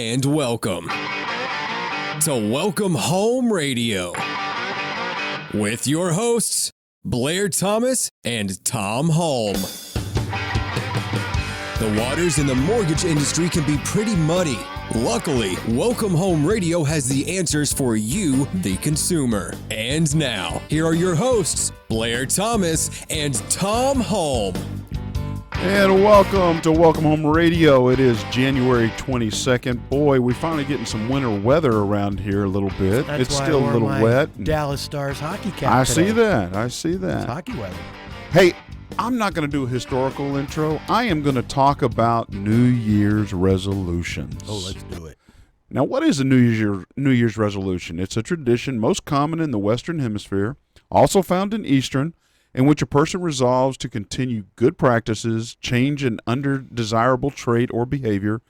and welcome to Welcome Home Radio with your hosts, Blair Thomas and Tom Holm. The waters in the mortgage industry can be pretty muddy. Luckily, Welcome Home Radio has the answers for you, the consumer. And now, here are your hosts, Blair Thomas and Tom Holm. And welcome to Welcome Home Radio. It is January 22nd. Boy, we're finally getting some winter weather around here a little bit. That's it's why still I wore a little my wet. Dallas Stars hockey cap I today. see that. I see It's that. hockey weather. Hey, I'm not going to do a historical intro. I am going to talk about New Year's resolutions. Oh, let's do it. Now, what is a New Year's resolution? It's a tradition most common in the Western Hemisphere, also found in Eastern, in which a person resolves to continue good practices, change an undesirable trait or behavior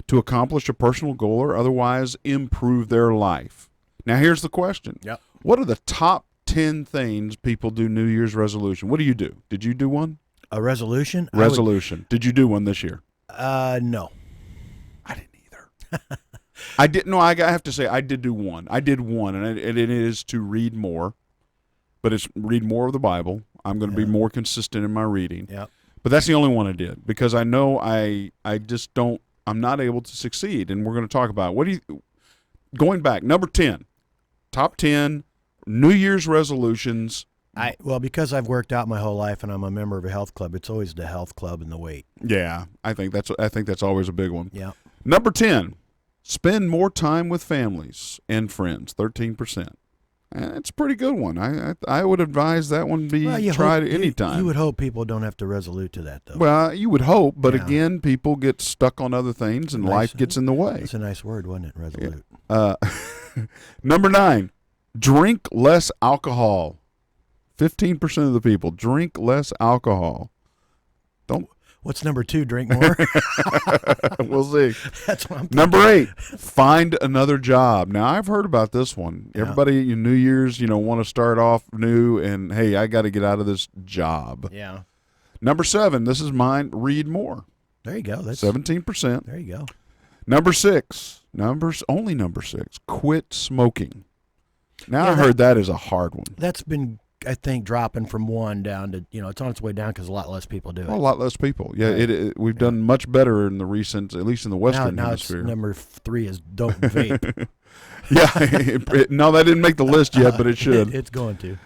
to accomplish a personal goal or otherwise improve their life. Now, here's the question. Yep. What are the top 10 things people do New Year's resolution? What do you do? Did you do one? A resolution? Resolution. Did you do one this year? No. I didn't either. I didn't. No, I have to say I did do one. I did one, and it is to read more, but it's read more of the Bible. I'm going to be more consistent in my reading. Yep. But that's the only one I did because I know I just don't. I'm not able to succeed, and we're going to talk about going back, number 10, top 10 New Year's resolutions. Well, because I've worked out my whole life and I'm a member of a health club, it's always the health club and the weight. Yeah, I think that's always a big one. Yeah. Number 10, spend more time with families and friends, 13%. It's a pretty good one. I would advise that one be tried any time. You would hope people don't have to resolute to that, though. Well, you would hope, but Yeah. again, people get stuck on other things and life gets in the way. That's a nice word, wasn't it, resolute? Number 9, drink less alcohol. 15% of the people drink less alcohol. What's number 2, drink more? We'll see. That's what I'm thinking. Number 8, find another job. Now, I've heard about this one. Yeah. Everybody in New Year's, want to start off new and, hey, I got to get out of this job. Yeah. Number 7, this is mine, read more. There you go. That's 17%. There you go. Number 6, number 6, quit smoking. Now, Yeah, I heard that is a hard one. That's been, I think, dropping from 1 down to, it's on its way down because a lot less people do it. Well, a lot less people. Yeah, Right. we've done much better in the recent, at least in the Western now Hemisphere. It's number 3 is don't vape. Yeah, no, that didn't make the list yet, but it should. It's going to.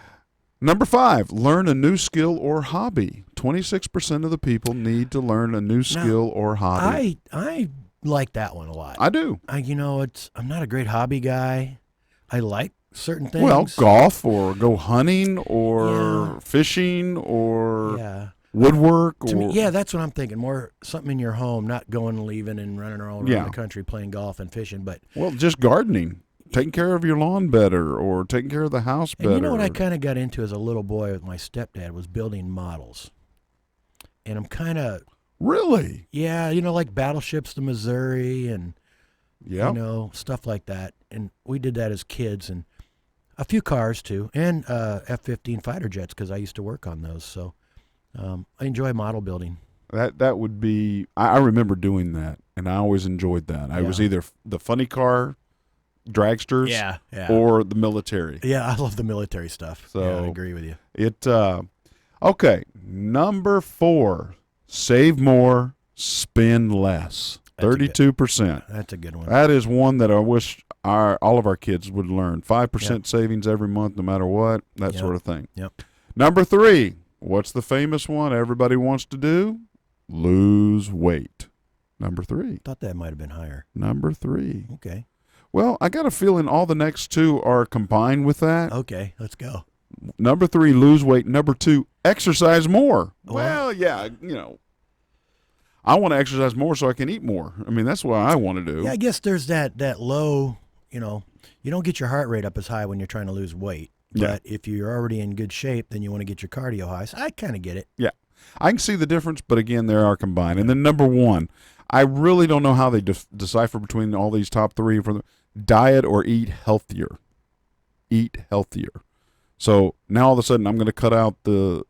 Number 5, learn a new skill or hobby. 26% of the people need to learn a new skill or hobby. I like that one a lot. I do. I'm not a great hobby guy. I like certain things. Well, golf or go hunting or Yeah. fishing or Yeah. woodwork. To me, or yeah, that's what I'm thinking. More something in your home, not going and leaving and running around Yeah. the country playing golf and fishing. But Well, just gardening. Taking care of your lawn better or taking care of the house better. and you know what I kind of got into as a little boy with my stepdad was building models. And I'm kind of Really? like battleships, the Missouri, and Yeah. stuff like that. And we did that as kids, and a few cars too, and F-15 fighter jets because I used to work on those. So I enjoy model building. That would be. I remember doing that, and I always enjoyed that. I was Yeah. either the funny car dragsters, Yeah. or the military. Yeah, I love the military stuff. So- yeah, I agree with you. Okay. Number 4, save more, spend less. That's a good- 32%. That's a good one. That is one that I wish all of our kids would learn. 5% savings every month, no matter what, that Yep. sort of thing. Yep. Number 3, what's the famous one everybody wants to do? Lose weight. Number 3. Thought that might have been higher. Number 3. Okay. Well, I got a feeling all the next 2 are combined with that. Okay, let's go. Number 3, lose weight. Number 2, exercise more. Well- Well, yeah, I want to exercise more so I can eat more. I mean, that's what I want to do. Yeah, I guess there's that low, you don't get your heart rate up as high when you're trying to lose weight. Yeah. But if you're already in good shape, then you want to get your cardio high. So I kind of get it. Yeah. I can see the difference, but again, they are combined. And then number 1, I really don't know how they decipher between all these top 3 for the diet or eat healthier. Eat healthier. So now all of a sudden I'm going to cut out the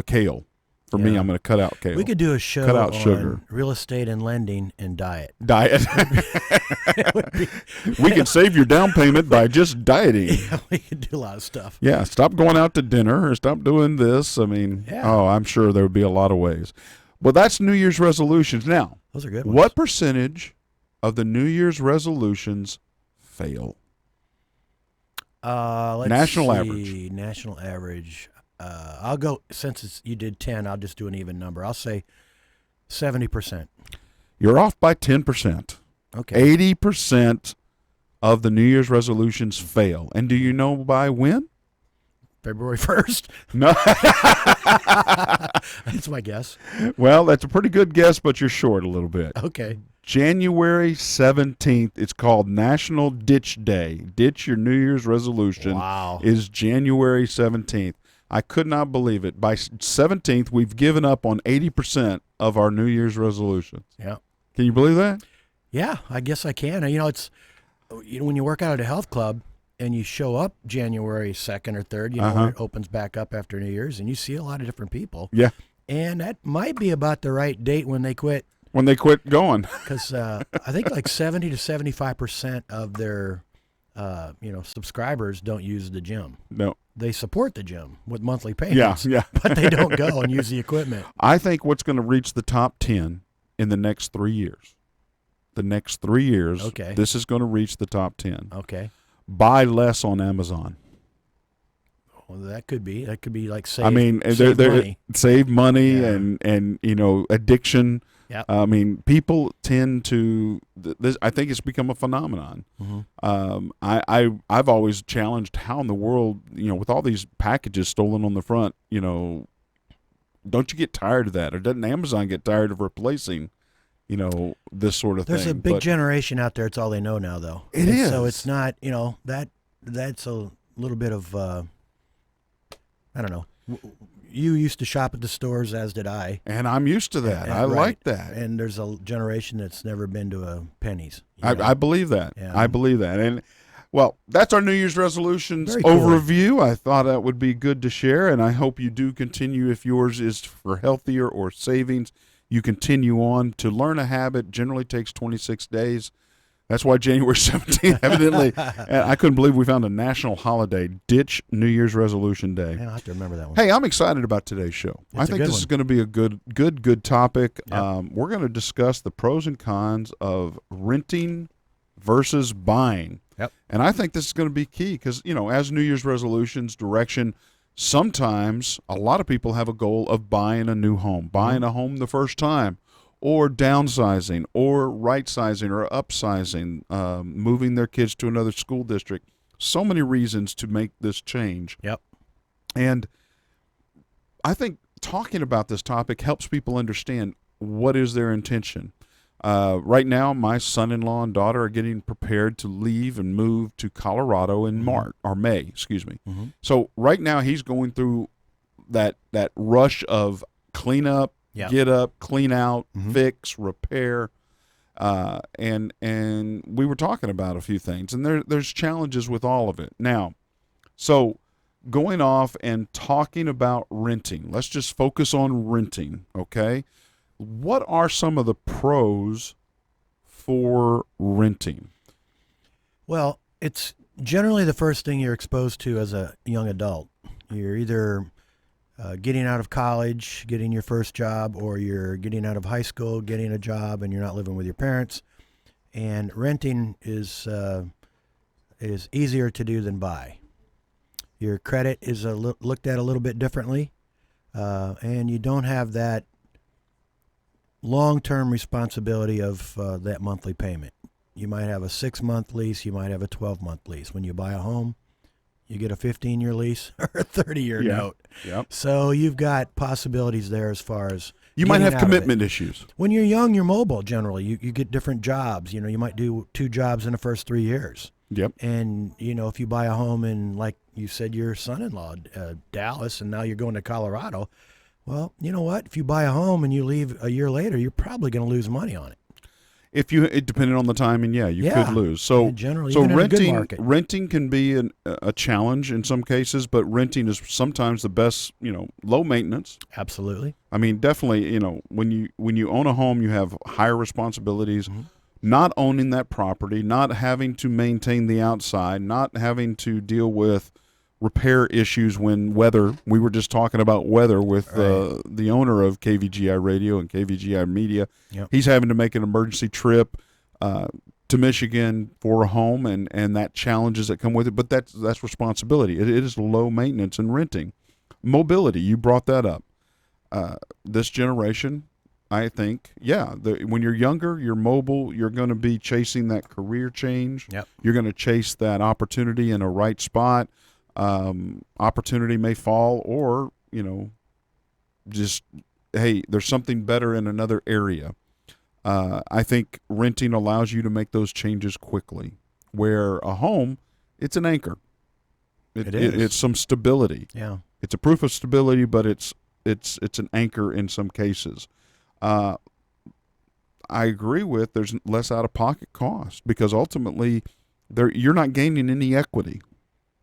kale For me, Yeah. I'm going to cut out kale. We could do a show Cut out on sugar. real estate and lending and diet. Diet. We can save your down payment by just dieting. Yeah, we could do a lot of stuff. Yeah, stop going out to dinner or stop doing this. I mean, Yeah. I'm sure there would be a lot of ways. Well, that's New Year's resolutions. Now, Those are good ones. what percentage of the New Year's resolutions fail? Let's National see. average. National average. I'll go, since you did 10, I'll just do an even number. I'll say 70%. You're off by 10%. Okay. 80% of the New Year's resolutions fail. And do you know by when? February 1st. No. That's my guess. Well, that's a pretty good guess, but you're short a little bit. Okay. January 17th, it's called National Ditch Day. Ditch your New Year's resolution Wow. is January 17th. I could not believe it. By 17th, we've given up on 80% of our New Year's resolutions. Yeah. Can you believe that? Yeah, I guess I can. It's when you work out at a health club and you show up January 2nd or 3rd, when it opens back up after New Year's, and you see a lot of different people. Yeah. And that might be about the right date when they quit, When they quit going. because I think like 70 to 75% of their subscribers don't use the gym. No. They support the gym with monthly Yeah, payments, yeah. but they don't go and use the equipment. I think what's going to reach the top 10 in the next 3 years. The next 3 years, Okay. this is going to reach the top 10. Okay. Buy less on Amazon. Well, that could be like save, I mean, save money. save money Yeah. and addiction. Yep. I mean, people tend to. This, I think it's become a phenomenon. Mm-hmm. I've always challenged how in the world, with all these packages stolen on the front, don't you get tired of that, or doesn't Amazon get tired of replacing, this sort of There's thing? a big But generation out there. It's all they know now, though. It And So is. it's not, that's a little bit of, I don't know. You used to shop at the stores, as did I. and I'm used to that. And- I right. like that. And there's a generation that's never been to a Penny's. I believe that. Yeah. I believe that. And well, that's our New Year's resolutions Very cool. overview. I thought that would be good to share, and I hope you do continue. If yours is for healthier or savings, you continue on. To learn a habit generally takes 26 days. That's why January 17th, evidently, and I couldn't believe we found a national holiday. Ditch New Year's resolution day. Yeah, I'll have to remember that one. Hey, I'm excited about today's show. It's I a think good this is one. going to be a good topic. Yep. We're going to discuss the pros and cons of renting versus buying. Yep. And I think this is going to be key because, as New Year's resolutions, direction, sometimes a lot of people have a goal of buying a new home, buying a home the first time, or downsizing, or right-sizing, or upsizing, moving their kids to another school district. So many reasons to make this change. Yep. And I think talking about this topic helps people understand what is their intention. Right now, my son-in-law and daughter are getting prepared to leave and move to Colorado in May, excuse me. Mm-hmm. So right now he's going through that rush of clean up, Yep. get up, clean out, Mhm. fix, repair. And we were talking about a few things, and there's challenges with all of it. Now, so going off and talking about renting, let's just focus on renting, okay? What are some of the pros for renting? Well, it's generally the first thing you're exposed to as a young adult. You're either getting out of college, getting your first job, or you're getting out of high school, getting a job, and you're not living with your parents. And renting is easier to do than buy. Your credit is looked at a little bit differently, and you don't have that long-term responsibility of that monthly payment. You might have a 6-month lease, you might have a 12-month lease. When you buy a home, you get a 15-year lease or a 30-year Yeah. note. Yep. So you've got possibilities there as far as You might getting have out of it. commitment issues. When you're young, you're mobile generally. You get different jobs. You might do 2 jobs in the first 3 years. Yep. And, if you buy a home in, like you said, your son-in-law, Dallas, and now you're going to Colorado, well, you know what? If you buy a home and you leave a year later, you're probably going to lose money on it. Depending on the timing, you Yeah. could lose. So Generally, so even in a good renting market. renting can be a challenge in some cases, but renting is sometimes the best. Low maintenance. Absolutely. I mean, definitely. When you own a home, you have higher responsibilities. Mm-hmm. Not owning that property, not having to maintain the outside, not having to deal with repair issues when weather. We were just talking about weather with Right. the owner of KVGI Radio and KVGI Media. Yep. He's having to make an emergency trip to Michigan for a home, and that challenges that come with it. But that's responsibility. It is low maintenance in renting. Mobility, you brought that up. This generation, I think, when you're younger, you're mobile, you're going to be chasing that career change. Yep. You're going to chase that opportunity in a right spot. Opportunity may fall, or, just, hey, there's something better in another area. I think renting allows you to make those changes quickly, where a home, it's an anchor. It is. It's some stability. Yeah. It's a proof of stability, but it's an anchor in some cases. I agree with there's less out-of-pocket cost, because ultimately you're not gaining any equity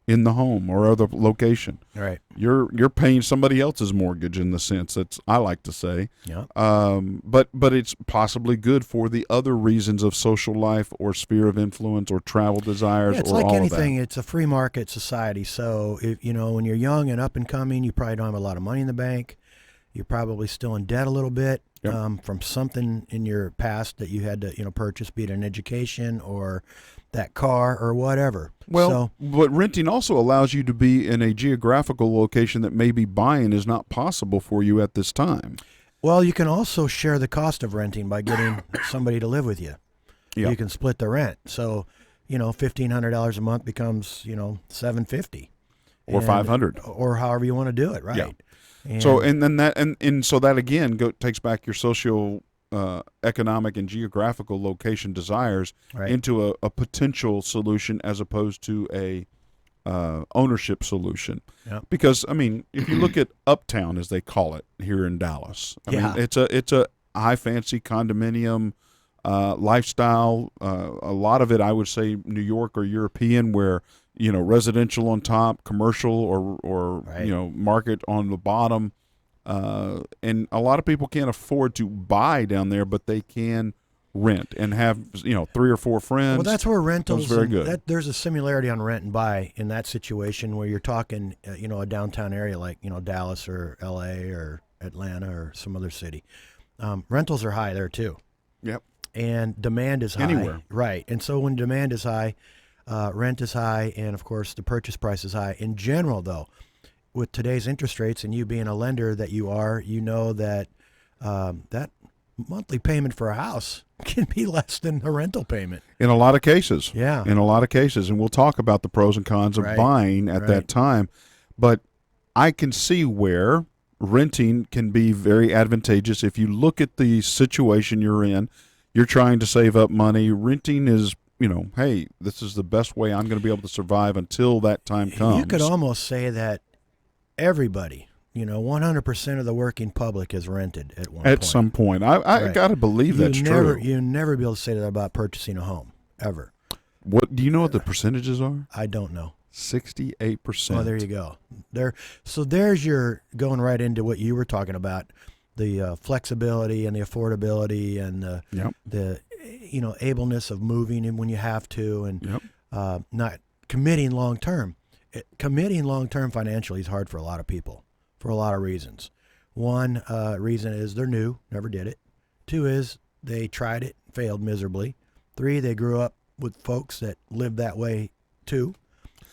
in the home or other location. Right. You're paying somebody else's mortgage, in the sense that's I like to say. Yeah. But it's possibly good for the other reasons of social life or sphere of influence or travel desires, Yeah, it's or like all anything. of that. It's a free market society. So, if when you're young and up and coming, you probably don't have a lot of money in the bank. You're probably still in debt a little bit from something in your past that you had to purchase, be it an education or that car or whatever. Well, but renting also allows you to be in a geographical location that maybe buying is not possible for you at this time. Well, you can also share the cost of renting by getting somebody to live with you. Yeah. You can split the rent. So, $1,500 a month becomes, $750 Or $500. or however you want to do it, right? Yeah. And So so that again takes back your social, economic, and geographical location desires Right. into a potential solution as opposed to a ownership solution. Yep. Because if you look at Uptown, as they call it here in Dallas, it's a high fancy condominium lifestyle. A lot of it, I would say, New York or European, where residential on top, commercial or Right. market on the bottom. And a lot of people can't afford to buy down there, but they can rent and have 3 or 4 friends. Well, that's where rentals. very good. There's a similarity on rent and buy in that situation where you're talking, a downtown area like Dallas or L.A. or Atlanta or some other city. Rentals are high there too. Yep. And demand is high. Anywhere. Right. And so when demand is high, rent is high, and of course the purchase price is high. In general, though, with today's interest rates and you being a lender that you are, that that monthly payment for a house can be less than a rental payment. In a lot of cases. Yeah. In a lot of cases. And we'll talk about the pros and cons of Right. buying at that Right. time. But I can see where renting can be very advantageous. If you look at the situation you're in, you're trying to save up money. Renting is, hey, this is the best way I'm going to be able to survive until that time comes. You could almost say that everybody, 100% of the working public is rented at one point. At some point. I Right. got to believe that's true. You never be able to say that about purchasing a home, ever. What do you know what the percentages are? I don't know. 68%. Oh, there you go. So there's your going right into what you were talking about, the flexibility and the affordability and Yep. the ableness of moving in when you have to, and Yep. not committing long term. Committing long term financially is hard for a lot of people for a lot of reasons. One reason is they're new, never did it. 2 is they tried it, failed miserably. 3, they grew up with folks that lived that way too,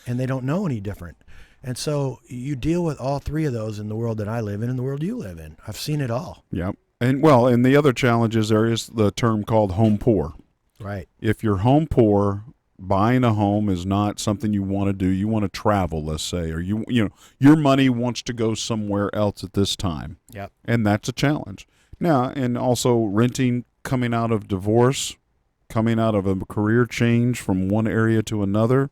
and they don't know any different. And so you deal with all 3 of those in the world that I live in and the world you live in. I've seen it all. Yep. And the other challenge is there is the term called home poor. Right. If you're home poor, buying a home is not something you want to do. You want to travel, let's say, or your money wants to go somewhere else at this time. Yep. And that's a challenge. Now, and also renting, coming out of divorce, coming out of a career change from one area to another,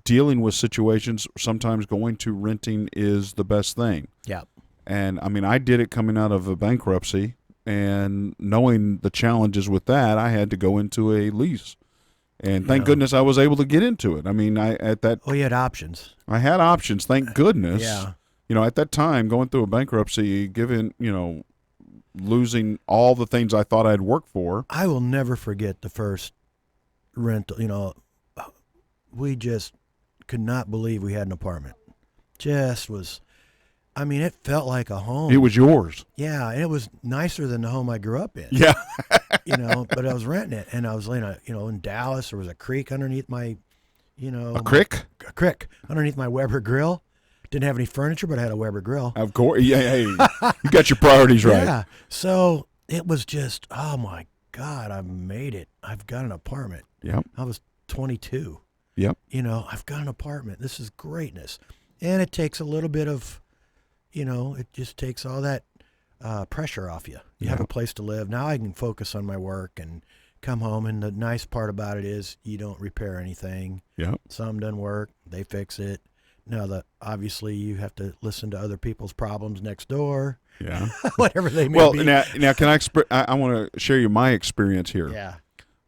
dealing with situations, sometimes going to renting is the best thing. Yep. And I did it coming out of a bankruptcy. and knowing the challenges with that, I had to go into a lease. And thank Yeah. goodness I was able to get into it. I mean, You had options. I had options. Thank goodness. Yeah. At that time, going through a bankruptcy, losing all the things I thought I'd worked for. I will never forget the first rental. We just could not believe we had an apartment. It felt like a home. It was yours. Yeah, and it was nicer than the home I grew up in. Yeah. But I was renting it, and I was in Dallas. There was a creek underneath my, A crick? a creek underneath my Weber grill. Didn't have any furniture, but I had a Weber grill. Of course. Yeah, hey, you got your priorities right. Yeah. So it was just, oh my God, I made it. I've got an apartment. Yep. I was 22. Yep. I've got an apartment. This is greatness. And it takes a little bit of, it just takes all that pressure off you. You have a place to live. Now I can focus on my work and come home. And the nice part about it is you don't repair anything. Yep. Some doesn't work. They fix it. Now, obviously, you have to listen to other people's problems next door. Yeah. Whatever they may Well, be. now can I want to share you my experience here. Yeah.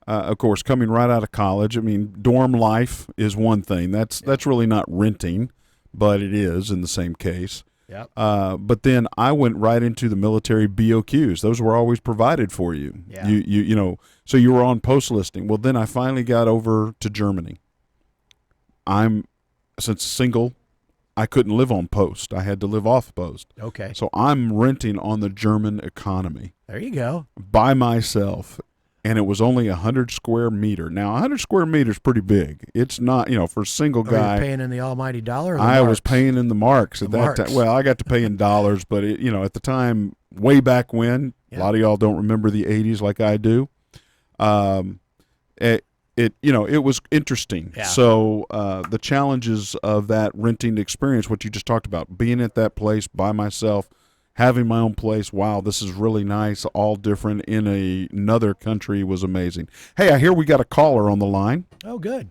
Of course, coming right out of college, I mean, dorm life is one thing. That's really not renting, but it is in the same case. Yep. But then I went right into the military BOQs. Those were always provided for you. Yeah. So you were on post listing. Well, then I finally got over to Germany. Since single, I couldn't live on post. I had to live off post. Okay. So I'm renting on the German economy There you go. by myself, and it was only 100 square meter. Now, 100 square meters pretty big. It's not, for a single Are guy. you paying in the almighty dollar or the I was marks? paying in the marks at The that marks. time. Well, I got to pay in dollars, but at the time, way back when, a lot of y'all don't remember the 80s like I do. It was interesting. Yeah. So the challenges of that renting experience, what you just talked about, being at that place by myself, having my own place. Wow, this is really nice. All different in another country was amazing. Hey, I hear we got a caller on the line. Oh, good.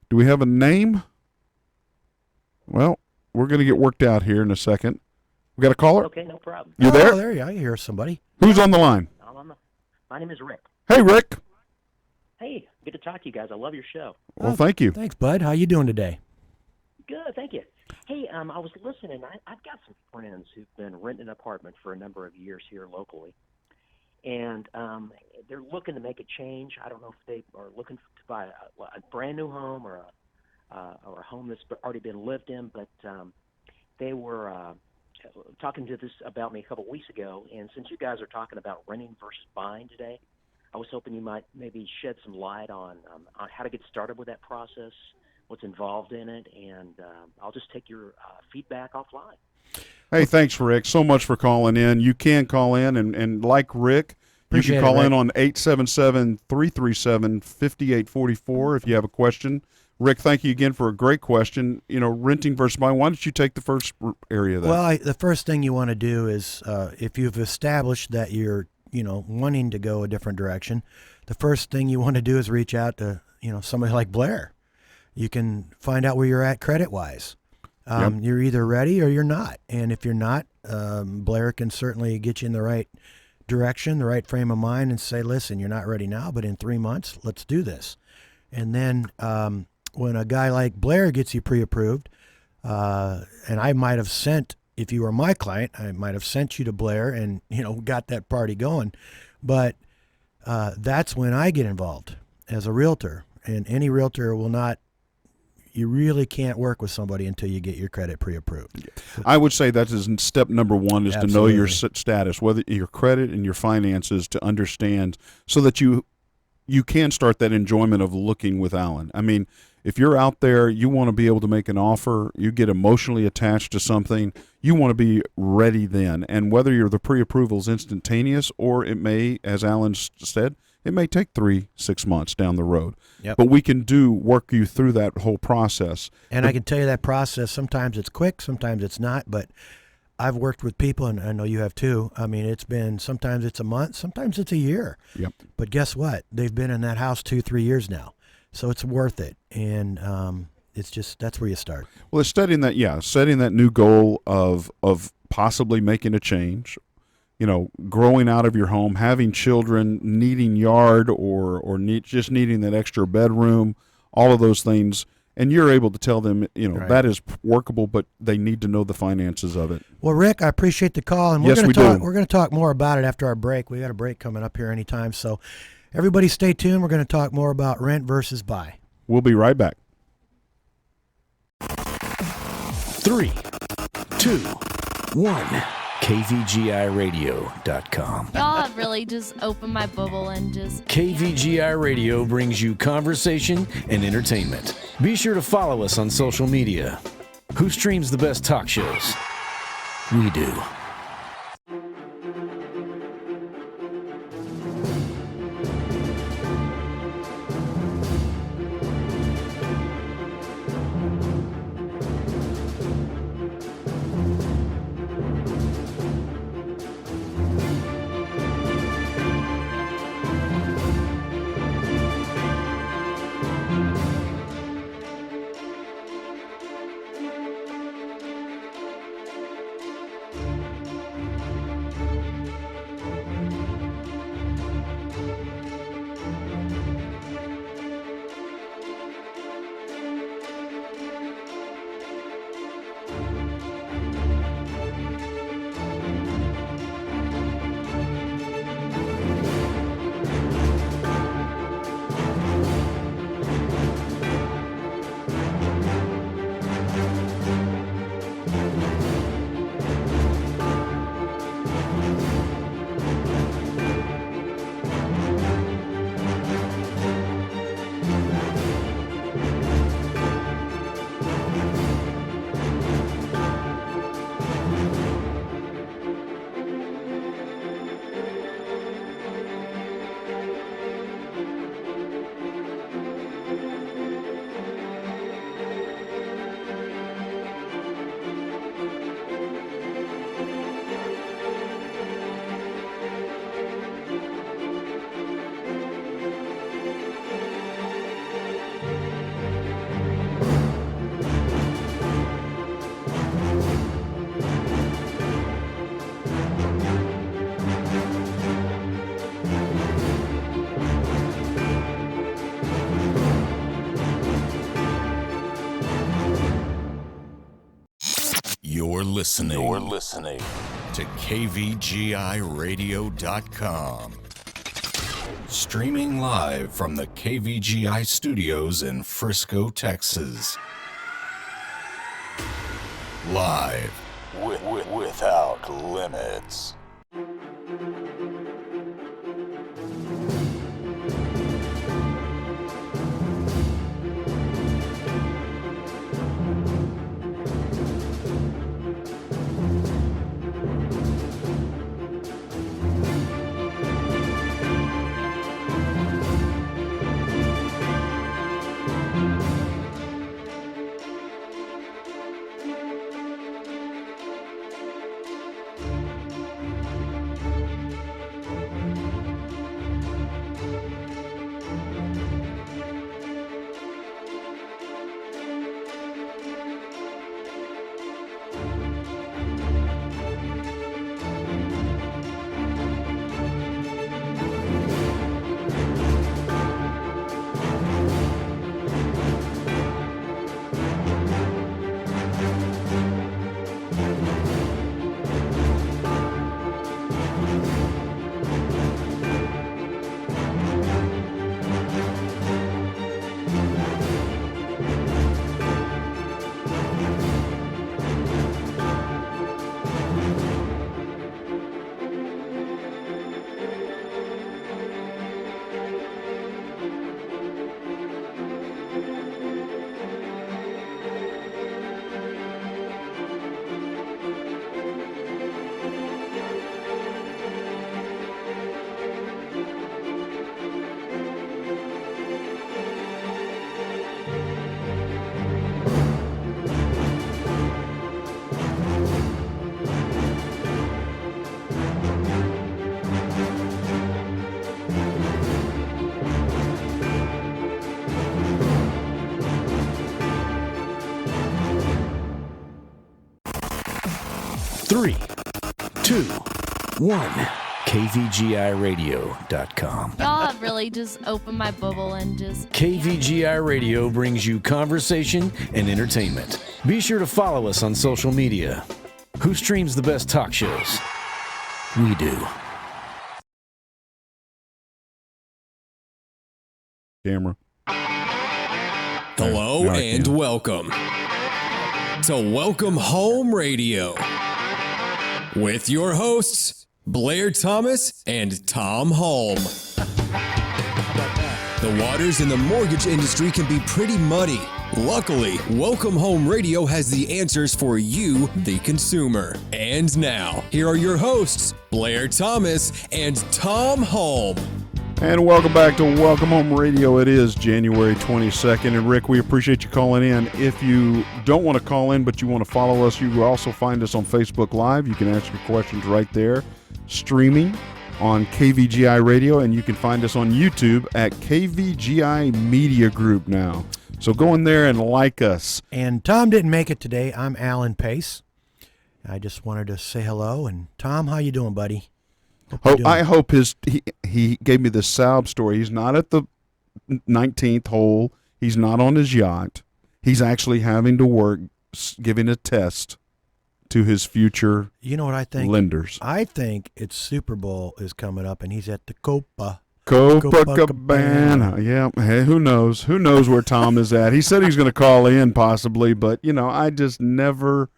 Do we have a name? Well, we're going to get worked out here in a second. We got a caller? Okay, no problem. You there? Oh, there you are. You hear somebody. Who's on the line? My name is Rick. Hey, Rick. Hey, good to talk to you guys. I love your show. Well, thank you. Thanks, bud. How you doing today? Good, thank you. Hey, I was listening. I've got some friends who've been renting an apartment for a number of years here locally, and they're looking to make a change. I don't know if they are looking to buy a brand new home or a home that's already been lived in, but they were talking to this about me a couple weeks ago, and since you guys are talking about renting versus buying today, I was hoping you might maybe shed some light on how to get started with that process, what's involved in it, and I'll just take your feedback offline. Hey, thanks, Rick, so much for calling in. You can call in, and like Rick, Appreciate you can call it, in Rick. on 877-337-5844 if you have a question. Rick, thank you again for a great question. Renting versus buying. Why don't you take the first area of that? Well, the first thing you want to do is if you've established that you're wanting to go a different direction, the first thing you want to do is reach out to somebody like Blair. You can find out where you're at credit wise. You're either ready or you're not, and if you're not, Blair can certainly get you in the right direction, the right frame of mind, and say, listen, you're not ready now, but in 3 months, let's do this. And then when a guy like Blair gets you pre-approved, and I might have sent, if you were my client, I might have sent you to Blair and, got that party going. But that's when I get involved as a realtor. And any realtor will not, you really can't work with somebody until you get your credit pre-approved. I would say that is step number one, is to know your Absolutely. status, whether your credit and your finances, to understand so that you can start that enjoyment of looking with Alan. I mean, if you're out there, you want to be able to make an offer, you get emotionally attached to something, you want to be ready then. And whether the pre-approval is instantaneous, or it may, as Alan said, it may take 3-6 months down the road. Yep. But we can work you through that whole process. And I can tell you that process, sometimes it's quick, sometimes it's not, but I've worked with people, and I know you have too. I mean, sometimes it's a month, sometimes it's a year. Yep. But guess what? They've been in that house 2-3 years now. So it's worth it. And it's just, that's where you start. Well, it's setting that new goal of possibly making a change, growing out of your home, having children, needing yard or just needing that extra bedroom, all of those things. And you're able to tell them, Right. that is workable, but they need to know the finances of it. Well, Rick, I appreciate the call, and Yes, we do. We're going to talk more about it after our break. We got a break coming up here anytime, so everybody stay tuned. We're going to talk more about rent versus buy. We'll be right back. 3, 2, 1. KVGIRadio.com. Y'all have really just opened my bubble and just... KVGI Radio brings you conversation and entertainment. Be sure to follow us on social media. Who streams the best talk shows? We do. You're listening to KVGIRadio.com. Streaming live from the KVGI studios in Frisco, Texas. Live without limits. Three, two, KVGIRadio.com. Y'all have really just opened my bubble and just. KVGI Radio brings you conversation and entertainment. Be sure to follow us on social media. Who streams the best talk shows? We do. Camera. Hello Yeah, I and can. welcome to Welcome Home Radio with your hosts, Blair Thomas and Tom Holm. The waters in the mortgage industry can be pretty muddy. Luckily, Welcome Home Radio has the answers for you, the consumer. And now, here are your hosts, Blair Thomas and Tom Holm. And welcome back to Welcome Home Radio. It is January 22nd. And Rick, we appreciate you calling in. If you don't want to call in, but you want to follow us, you will also find us on Facebook Live. You can ask your questions right there, streaming on KVGI Radio. And you can find us on YouTube at KVGI Media Group now. So go in there and like us. And Tom didn't make it today. I'm Alan Pace. I just wanted to say hello. And Tom, how you doing, buddy? I hope he gave me the Saub story. He's not at the 19th hole. He's not on his yacht. He's actually having to work giving a test to his future You know what I think? lenders. I think it's Super Bowl is coming up, and he's at the Copa. Copacabana. Yeah. Hey, who knows? Who knows where Tom is at? He said he's going to call in possibly, but, I just never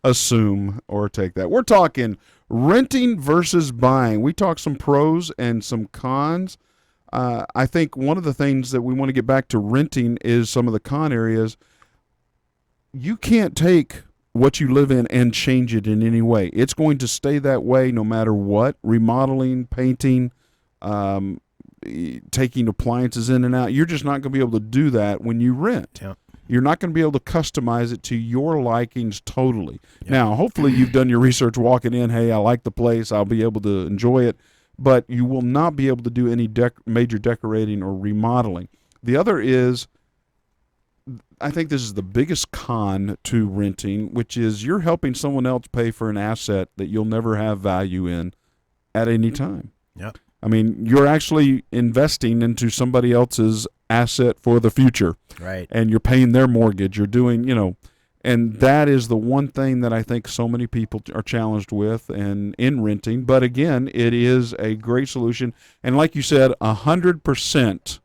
assume or take that. We're talking renting versus buying. We talk some pros and some cons. I think one of the things that we want to get back to renting is some of the con areas. You can't take what you live in and change it in any way. It's going to stay that way no matter what. Remodeling, painting, taking appliances in and out. You're just not going to be able to do that when you rent. Yeah. You're not going to be able to customize it to your likings totally. Now, hopefully you've done your research walking in, hey, I like the place, I'll be able to enjoy it, but you will not be able to do any major decorating or remodeling. The other is, I think this is the biggest con to renting, which is you're helping someone else pay for an asset that you'll never have value in at any time. Yep. I mean, you're actually investing into somebody else's asset for the future. Right. And you're paying their mortgage. You're doing, and that is the one thing that I think so many people are challenged with and in renting. But again, it is a great solution. And like you said, 100%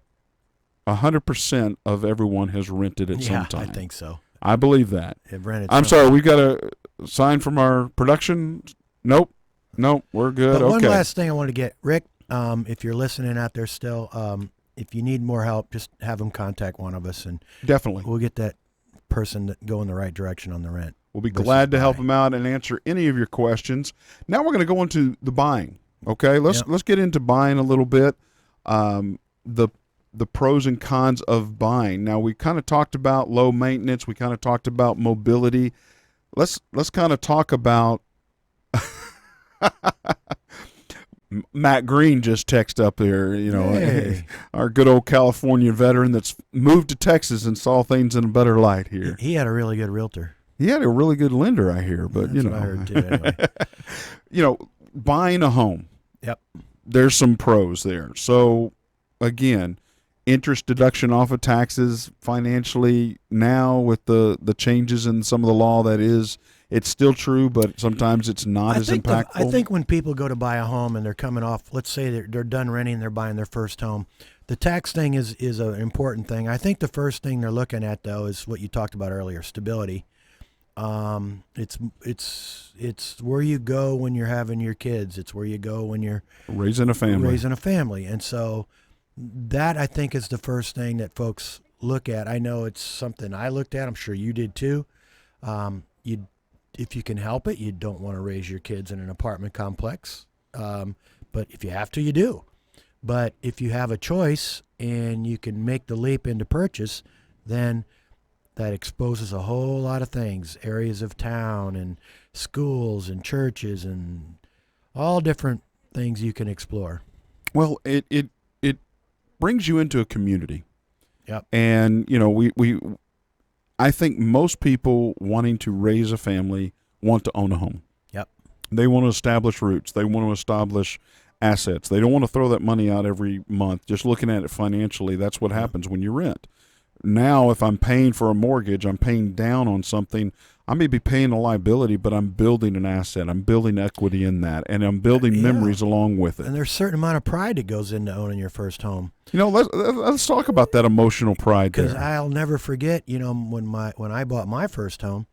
of everyone has rented at some time. I think so. I believe that. Have rented I'm some. sorry, we got a sign from our production. Nope, we're good. But one okay. last thing I want to get, Rick, if you're listening out there still, if you need more help, just have them contact one of us, and Definitely. we'll get that person to go in the right direction on the rent. We'll be versus glad to help buying. them out and answer any of your questions. Now we're going to go into the buying. Okay, let's get into buying a little bit. The pros and cons of buying. Now we kind of talked about low maintenance. We kind of talked about mobility. Let's kind of talk about. Matt Green just texted up there, Hey. our good old California veteran that's moved to Texas and saw things in a better light here. He had a really good realtor. He had a really good lender, I hear, but That's what I heard too. Anyway. Buying a home. Yep. There's some pros there. So again, interest deduction off of taxes financially now with the changes in some of the law it's still true, but sometimes it's not as impactful. I think when people go to buy a home and they're coming off, let's say they're done renting, they're buying their first home, the tax thing is an important thing. I think the first thing they're looking at, though, is what you talked about earlier, stability. It's where you go when you're having your kids. It's where you go when you're raising a family. And so that, I think, is the first thing that folks look at. I know it's something I looked at. I'm sure you did too. If you can help it, you don't want to raise your kids in an apartment complex. But if you have to, you do. But if you have a choice and you can make the leap into purchase, then that exposes a whole lot of things, areas of town and schools and churches and all different things you can explore. Well, it brings you into a community. Yep. And, I think most people wanting to raise a family want to own a home. Yep. They want to establish roots. They want to establish assets. They don't want to throw that money out every month. Just looking at it financially, that's what happens when you rent. Now, if I'm paying for a mortgage, I'm paying down on something. I may be paying a liability, but I'm building an asset. I'm building equity in that, and I'm building memories along with it. And there's a certain amount of pride that goes into owning your first home. Let's talk about that emotional pride there. Because I'll never forget, when I bought my first home,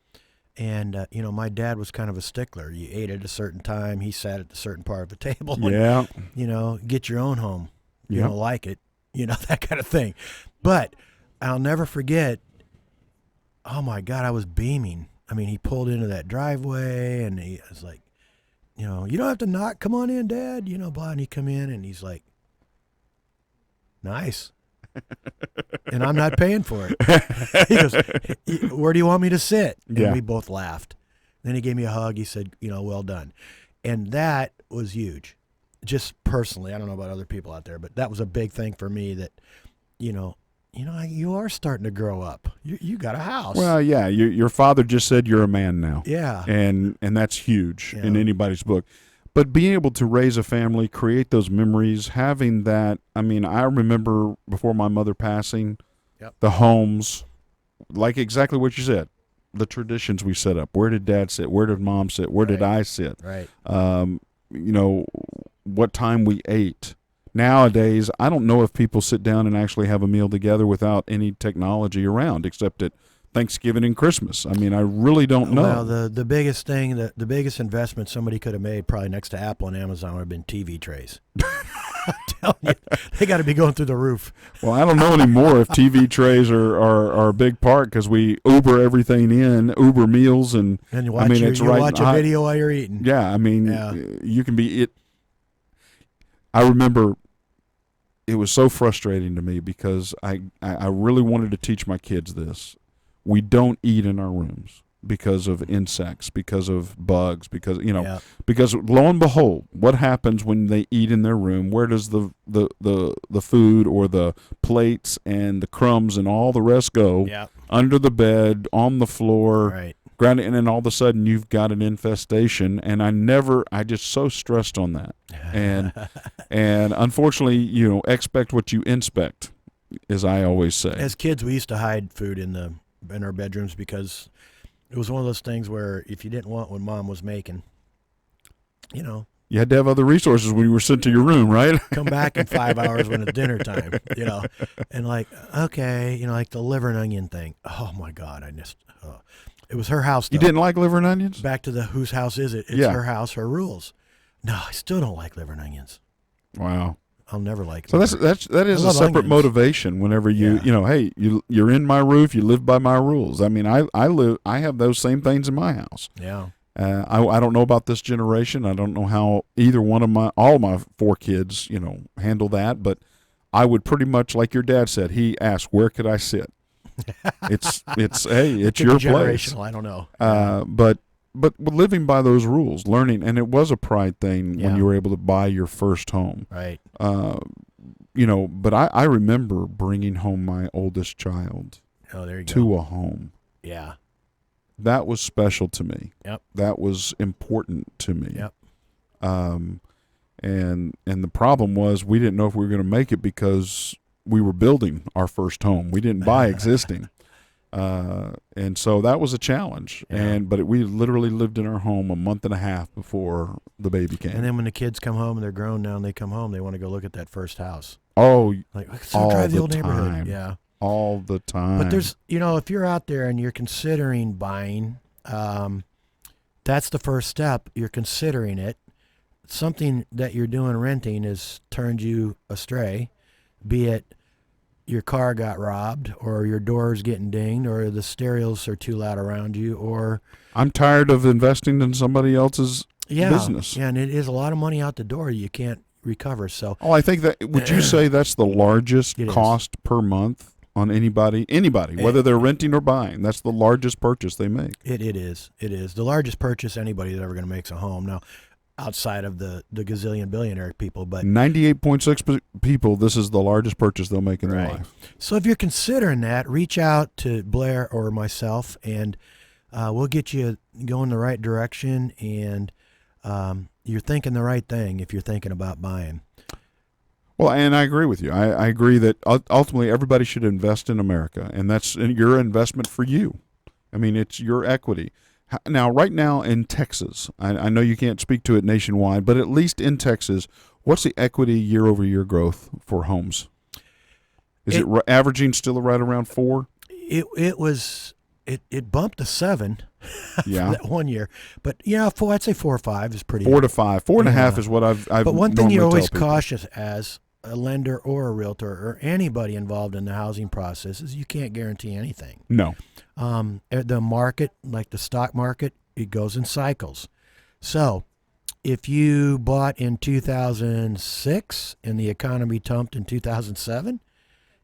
and my dad was kind of a stickler. You ate at a certain time. He sat at a certain part of the table. Yeah. And, get your own home. You Yeah. don't like it. That kind of thing. But I'll never forget. Oh my God, I was beaming. I mean, he pulled into that driveway, and he was like, you don't have to knock. Come on in, Dad. Blah. And he come in, and he's like, nice. And I'm not paying for it. He goes, where do you want me to sit? And Yeah. we both laughed. Then he gave me a hug. He said, well done. And that was huge. Just personally, I don't know about other people out there, but that was a big thing for me that, you are starting to grow up. You got a house. Well, yeah, your father just said you're a man now. Yeah. And that's huge in Yeah. anybody's book. But being able to raise a family, create those memories, having that, I remember before my mother passing, Yep. the homes, like exactly what you said, the traditions we set up. Where did Dad sit? Where did Mom sit? Where did I sit? Right. What time we ate. Nowadays, I don't know if people sit down and actually have a meal together without any technology around, except at Thanksgiving and Christmas. I really don't know. Well, the biggest thing, the biggest investment somebody could have made, probably next to Apple and Amazon, would have been TV trays. I'm telling you, they got to be going through the roof. Well, I don't know anymore if TV trays are a big part because we Uber everything in, Uber meals, and you watch, watch a video while you're eating. Yeah, Yeah. you can be it. I remember it was so frustrating to me because I really wanted to teach my kids this. We don't eat in our rooms because of insects, because of bugs, because because lo and behold, what happens when they eat in their room? Where does the food or the plates and the crumbs and all the rest go? Yeah. Under the bed, on the floor, Right. grounded, and then all of a sudden you've got an infestation. And I just so stressed on that. And unfortunately, expect what you inspect, as I always say. As kids, we used to hide food in our bedrooms because it was one of those things where if you didn't want what Mom was making, You had to have other resources when you were sent to your room, right? come back in 5 hours when it's dinner time, and like the liver and onion thing. Oh my God, it was her house. Though. You didn't like liver and onions? Back to the whose house is it? It's Yeah. her house, her rules. No, I still don't like liver and onions. Wow. I'll never like. So liver. that is I a love separate onions. motivation whenever hey, you're in my roof, you live by my rules. I have those same things in my house. Yeah. I don't know about this generation. I don't know how either one of all my 4 kids, handle that, but I would pretty much, like your dad said, he asked, where could I sit? It's hey, it's Could be your place. generational, I don't know. But living by those rules, learning, and it was a pride thing when Yeah. you were able to buy your first home. Right. But I remember bringing home my oldest child Oh, there you go. to a home. Yeah. That was special to me. Yep. That was important to me. Yep. And the problem was we didn't know if we were going to make it because we were building our first home. We didn't buy existing. And so that was a challenge. Yeah. But we literally lived in our home a month and a half before the baby came. And then when the kids come home and they're grown now and they come home, they want to go look at that first house. Oh, Like, let's all drive the the old neighborhood. time. Yeah. all the time. But there's, if you're out there and you're considering buying, that's the first step. You're considering it. Something that you're doing renting has turned you astray, be it your car got robbed or your door's getting dinged or the stereos are too loud around you or I'm tired of investing in somebody else's business. Yeah, and it is a lot of money out the door you can't recover. So I think that, would you say that's the largest It is. cost per month on anybody, whether they're renting or buying? That's the largest purchase they make. It is. The largest purchase anybody's ever going to make is a home. Now, outside of the gazillion billionaire people, but 98.6 people, this is the largest purchase they'll make in their Right. life. So if you're considering that, reach out to Blair or myself, and we'll get you going the right direction. And you're thinking the right thing if you're thinking about buying. Well, and I agree with you. I agree that ultimately everybody should invest in America, and that's your investment for you. I mean, it's your equity. Now, right now in Texas, I know you can't speak to it nationwide, but at least in Texas, what's the equity year-over-year growth for homes? Is it averaging still right around 4? It bumped to 7 Yeah. that one year. But, yeah, I'd say 4 or 5 is pretty 4 to 5. 4.5 is what I've But one thing you're normally always tell people. cautious as a lender or a realtor or anybody involved in the housing process is you can't guarantee anything. No. The market, like the stock market, it goes in cycles. So if you bought in 2006 and the economy tumped in 2007,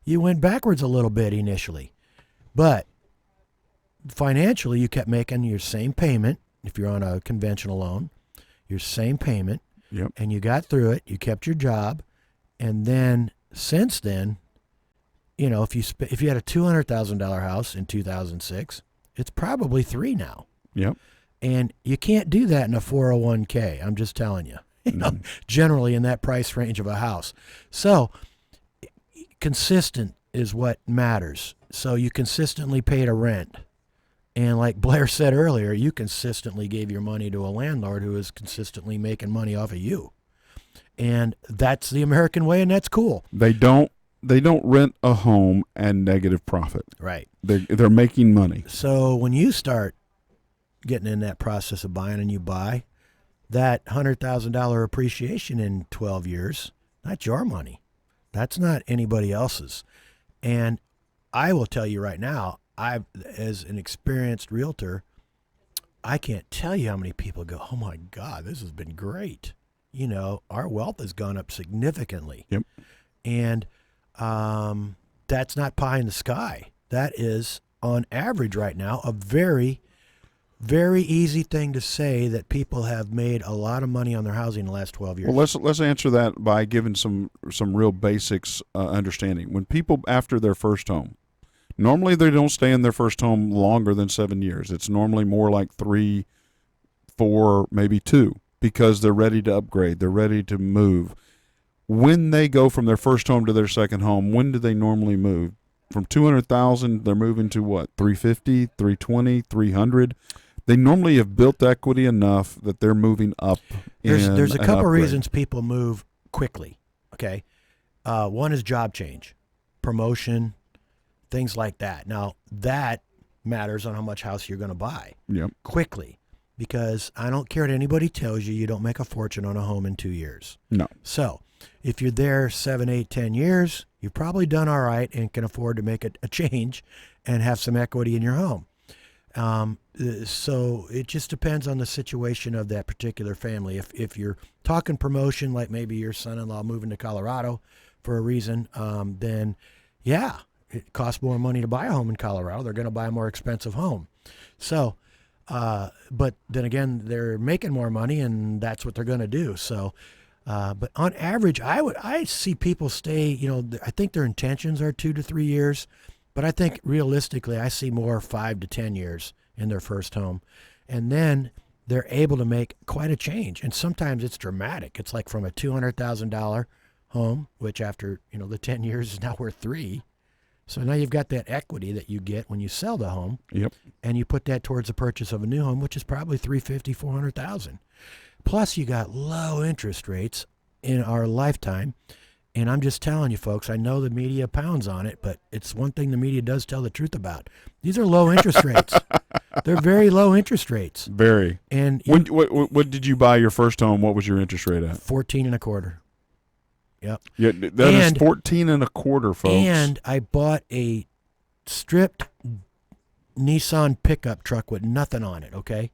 you went backwards a little bit initially. But financially, you kept making your same payment if you're on a conventional loan, your same payment, Yep. and you got through it. You kept your job. And then since then, you know, if you had a $200,000 house in 2006, it's probably 3 now. Yep. And you can't do that in a 401k. I'm just telling you. You know, generally in that price range of a house. So consistent is what matters. So you consistently paid a rent. And like Blair said earlier, you consistently gave your money to a landlord who is consistently making money off of you. And that's the American way, and that's cool. They don't rent a home and negative profit. Right. They're making money. So when you start getting in that process of buying and you buy, that $100,000 appreciation in 12 years, that's your money. That's not anybody else's. And I will tell you right now, as an experienced realtor, I can't tell you how many people go, oh my God, this has been great. You know, our wealth has gone up significantly. Yep. And that's not pie in the sky. That is, on average right now, a very, very easy thing to say that people have made a lot of money on their housing in the last 12 years. Well, let's answer that by giving some real basics understanding. When people after their first home, normally they don't stay in their first home longer than 7 years. It's normally more like 3, 4, maybe 2, because they're ready to upgrade. They're ready to move. When they go from their first home to their second home, when do they normally move? From 200,000, they're moving to what? 350, 320, 300. They normally have built equity enough that they're moving up. There's a couple upgrade. reasons people move quickly. Okay, one is job change, promotion, things like that. Now that matters on how much house you're going to buy. Yep. Quickly, because I don't care what anybody tells you, you don't make a fortune on a home in 2 years. No. So if you're there 7, 8, 10 years, you've probably done all right and can afford to make a change and have some equity in your home. So it just depends on the situation of that particular family. If you're talking promotion, like maybe your son-in-law moving to Colorado for a reason, then yeah, it costs more money to buy a home in Colorado. They're going to buy a more expensive home. So, but then again, they're making more money and that's what they're going to do. So, but on average, I see people stay, you know, I think their intentions are 2 to 3 years, but I think realistically, I see more 5 to 10 years in their first home. And then they're able to make quite a change. And sometimes it's dramatic. It's like from a $200,000 home, which after, you know, the 10 years is now worth 3. So now you've got that equity that you get when you sell the home. Yep. And you put that towards the purchase of a new home, which is probably $350,000, $400,000. Plus you got low interest rates in our lifetime. And I'm just telling you, folks, I know the media pounds on it, but it's one thing the media does tell the truth about. These are low interest rates. They're very low interest rates. Very. And What did you buy your first home? What was your interest rate at? 14.25%. Yep. Yeah, that is 14.25%, folks. And I bought a stripped Nissan pickup truck with nothing on it. Okay,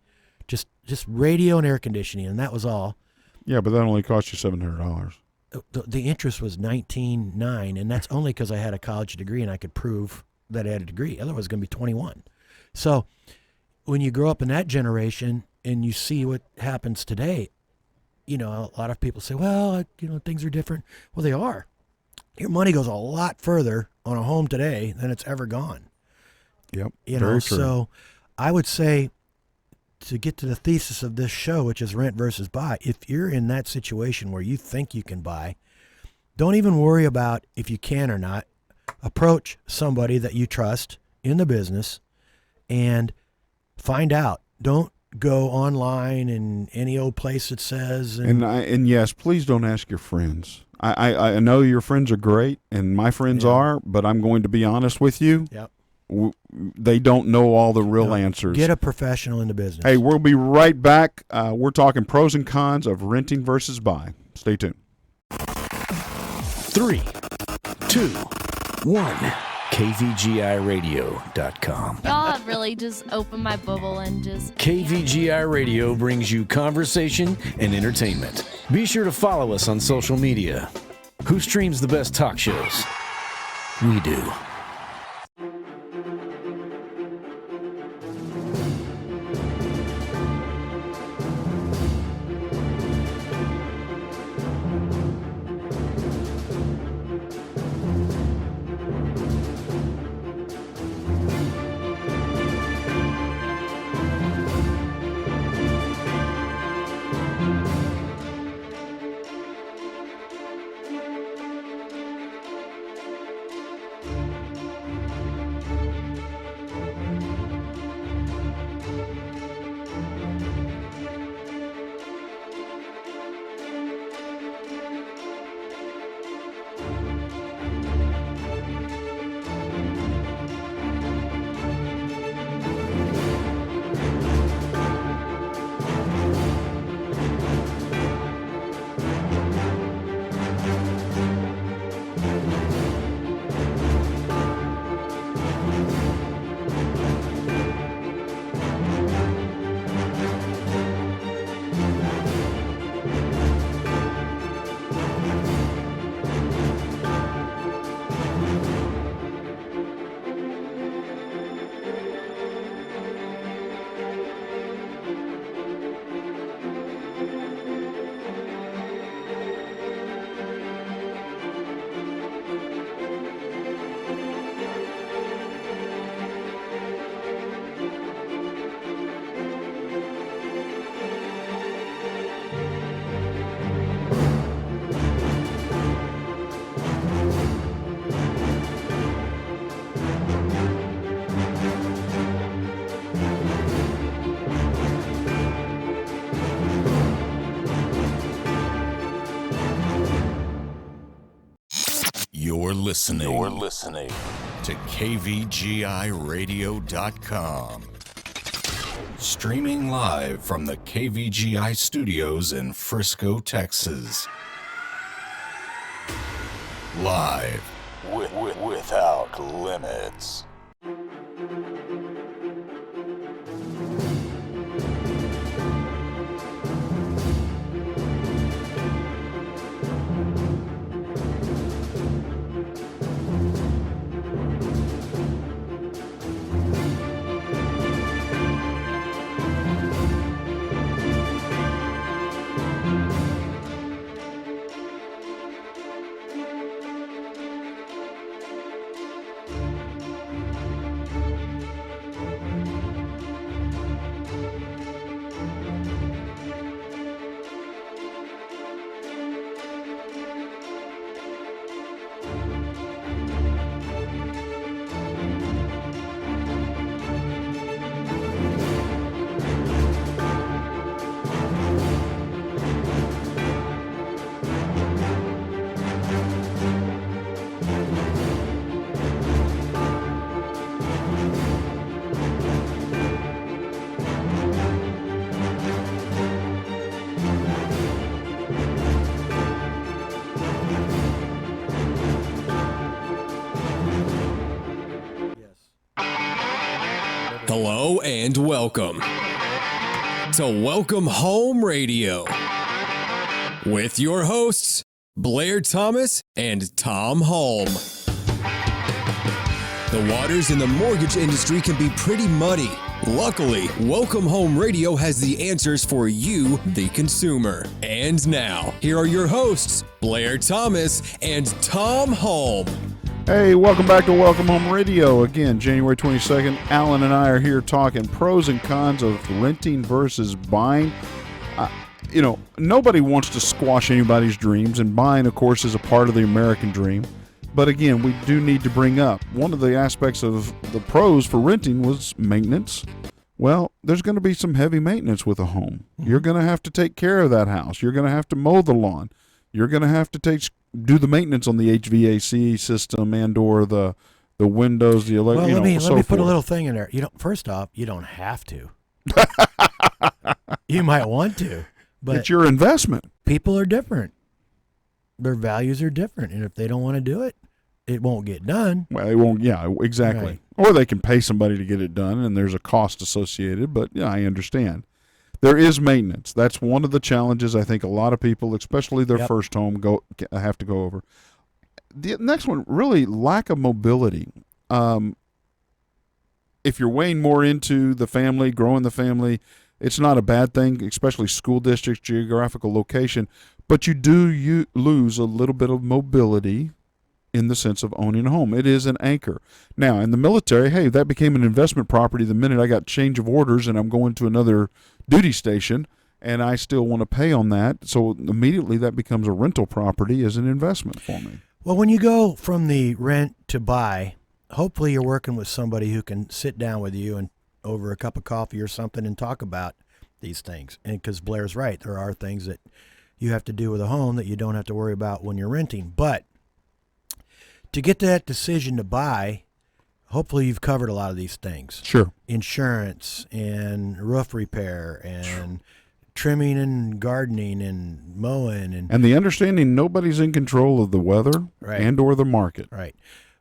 just radio and air conditioning, and that was all. Yeah, but that only cost you $700. The interest was $19,900, and that's only because I had a college degree and I could prove that I had a degree. Otherwise, it's going to be $21,000. So when you grow up in that generation and you see what happens today, you know, a lot of people say, well, you know, things are different. Well, they are. Your money goes a lot further on a home today than it's ever gone. Yep. You very know, true. so I would say to get to the thesis of this show, which is rent versus buy, if you're in that situation where you think you can buy, don't even worry about if you can or not. Approach somebody that you trust in the business and find out. Don't go online and any old place that says. And yes, please don't ask your friends. I know your friends are great, and my friends are, but I'm going to be honest with you. Yep. They don't know all the real answers. Get a professional in the business. Hey, we'll be right back. We're talking pros and cons of renting versus buy. Stay tuned. 3, 2, 1. KVGIRadio.com. Y'all have really just opened my bubble and just. KVGI Radio brings you conversation and entertainment. Be sure to follow us on social media. Who streams the best talk shows? We do. You're listening to KVGIRadio.com. Streaming live from the KVGI studios in Frisco, Texas. Live without limits. Hello and welcome to Welcome Home Radio with your hosts, Blair Thomas and Tom Holm. The waters in the mortgage industry can be pretty muddy. Luckily, Welcome Home Radio has the answers for you, the consumer. And now, here are your hosts, Blair Thomas and Tom Holm. Hey, welcome back to Welcome Home Radio. Again, January 22nd, Alan and I are here talking pros and cons of renting versus buying. Nobody wants to squash anybody's dreams, and buying, of course, is a part of the American dream. But again, we do need to bring up one of the aspects of the pros for renting was maintenance. Well, there's going to be some heavy maintenance with a home. You're going to have to take care of that house. You're going to have to mow the lawn. You're going to have to do the maintenance on the HVAC system and or the windows, the electric. Well, let me put a little thing in there. First off, you don't have to. You might want to, but it's your investment. People are different. Their values are different, and if they don't want to do it, it won't get done. Well, it won't. Yeah, exactly. Right. Or they can pay somebody to get it done, and there's a cost associated. But yeah, I understand. There is maintenance. That's one of the challenges I think a lot of people, especially their first home, have to go over. The next one, really, lack of mobility. If you're weighing more into the family, growing the family, it's not a bad thing, especially school districts, geographical location. But you lose a little bit of mobility in the sense of owning a home. It is an anchor. Now, in the military, hey, that became an investment property the minute I got change of orders and I'm going to another duty station, and I still want to pay on that. So immediately that becomes a rental property as an investment for me. Well, when you go from the rent to buy, hopefully you're working with somebody who can sit down with you and over a cup of coffee or something and talk about these things. And because Blair's right, there are things that you have to do with a home that you don't have to worry about when you're renting. But to get to that decision to buy, hopefully you've covered a lot of these things. Sure. Insurance and roof repair and trimming and gardening and mowing. And the understanding nobody's in control of the weather and or the market. Right.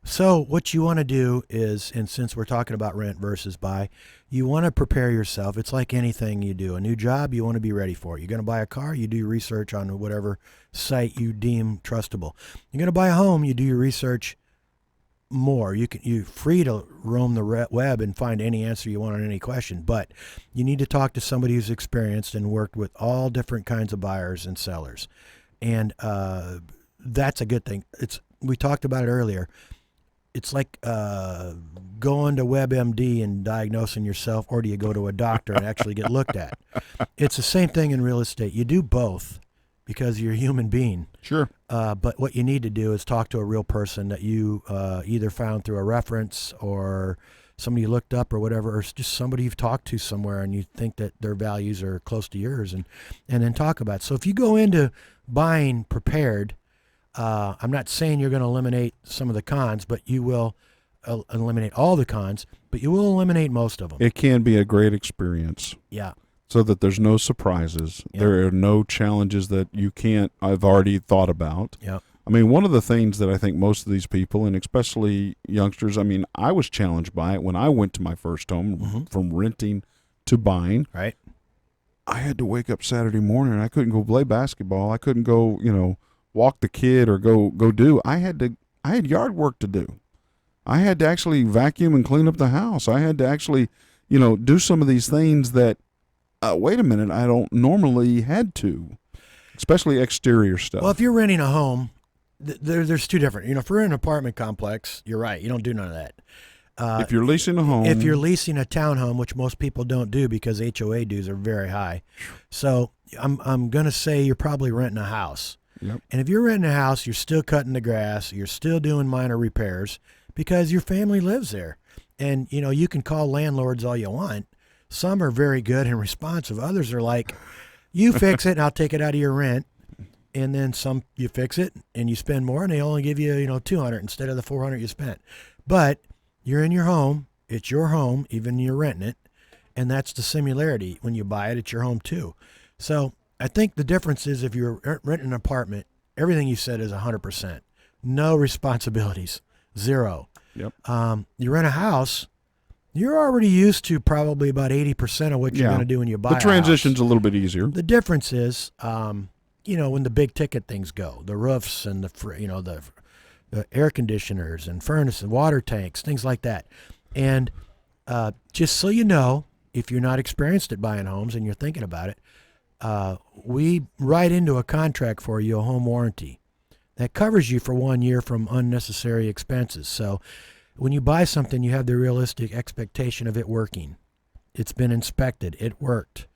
So what you want to do is, and since we're talking about rent versus buy, you want to prepare yourself. It's like anything you do. A new job, you want to be ready for it. You're going to buy a car, you do your research on whatever site you deem trustable. You're going to buy a home, you do your research more. You're free to roam the web and find any answer you want on any question, but you need to talk to somebody who's experienced and worked with all different kinds of buyers and sellers. And that's a good thing. We talked about it earlier. It's like going to WebMD and diagnosing yourself, or do you go to a doctor and actually get looked at? It's the same thing in real estate. You do both because you're a human being. Sure. But what you need to do is talk to a real person that you either found through a reference or somebody you looked up or whatever, or just somebody you've talked to somewhere and you think that their values are close to yours, and then talk about it. So if you go into buying prepared, I'm not saying you're going to eliminate some of the cons, but you will eliminate all the cons, but you will eliminate most of them. It can be a great experience. Yeah. So that there's no surprises. Yeah. There are no challenges that I've already thought about. Yeah. I mean, one of the things that I think most of these people, and especially youngsters, I was challenged by it when I went to my first home from renting to buying. Right. I had to wake up Saturday morning. I couldn't go play basketball. I couldn't go, walk the kid or go do. I had yard work to do. I had to actually vacuum and clean up the house. I had to actually, do some of these things that, wait a minute, I don't normally had to, especially exterior stuff. Well, if you're renting a home, there's two different. If you're in an apartment complex, you're right. You don't do none of that. If you're leasing a home. If you're leasing a townhome, which most people don't do because HOA dues are very high. So I'm going to say you're probably renting a house. Yep. And if you're renting a house, you're still cutting the grass, you're still doing minor repairs because your family lives there. And, you can call landlords all you want. Some are very good and responsive. Others are like, you fix it and I'll take it out of your rent. And then some, you fix it and you spend more and they only give you, $200 instead of the $400 you spent. But you're in your home. It's your home, even you're renting it. And that's the similarity. When you buy it, it's your home too. So I think the difference is if you're renting an apartment, everything you said is 100%. No responsibilities, zero. Yep. You rent a house, you're already used to probably about 80% of what you're going to do when you buy a house. The transition's a little bit easier. The difference is, when the big ticket things go, the roofs and the air conditioners and furnace and water tanks, things like that. And just so you know, if you're not experienced at buying homes and you're thinking about it, we write into a contract for you a home warranty. that covers you for 1 year from unnecessary expenses. So when you buy something, you have the realistic expectation of it working. It's been inspected. It worked.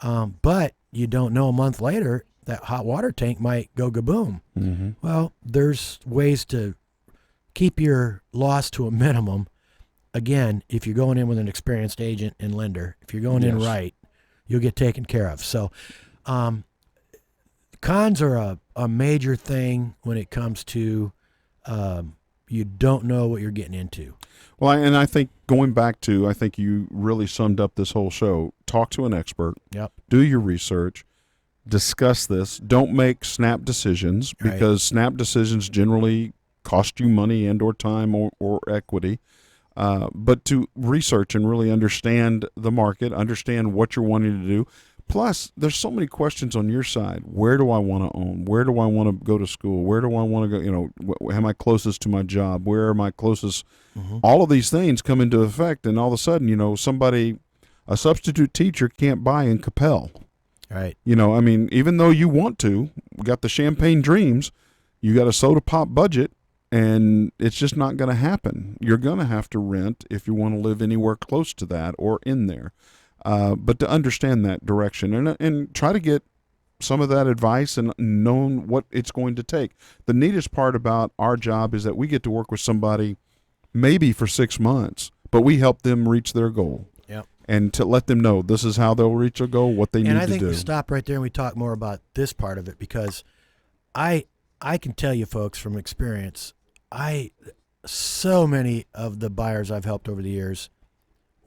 But you don't know a month later that hot water tank might go kaboom. Mm-hmm. Well, there's ways to keep your loss to a minimum. Again, if you're going in with an experienced agent and lender, if you're going in right, you'll get taken care of. So cons are a major thing when it comes to you don't know what you're getting into. Well, and I think going back to, I think you really summed up this whole show. Talk to an expert. Yep. Do your research. Discuss this. Don't make snap decisions, because snap decisions generally cost you money and or time or equity. But to research and really understand the market, understand what you're wanting to do. Plus, there's so many questions on your side. Where do I want to own? Where do I want to go to school? Where do I want to go? Am I closest to my job? Where am I closest? Mm-hmm. All of these things come into effect, and all of a sudden, a substitute teacher can't buy in Capel. Right. Even though you want to, we got the champagne dreams, you got a soda pop budget, and it's just not going to happen. You're going to have to rent if you want to live anywhere close to that or in there. But to understand that direction and try to get some of that advice and know what it's going to take. The neatest part about our job is that we get to work with somebody maybe for 6 months, but we help them reach their goal. Yep. And to let them know this is how they'll reach a goal, what they need to do. And I think we stop right there and we talk more about this part of it, because I can tell you folks from experience, so many of the buyers I've helped over the years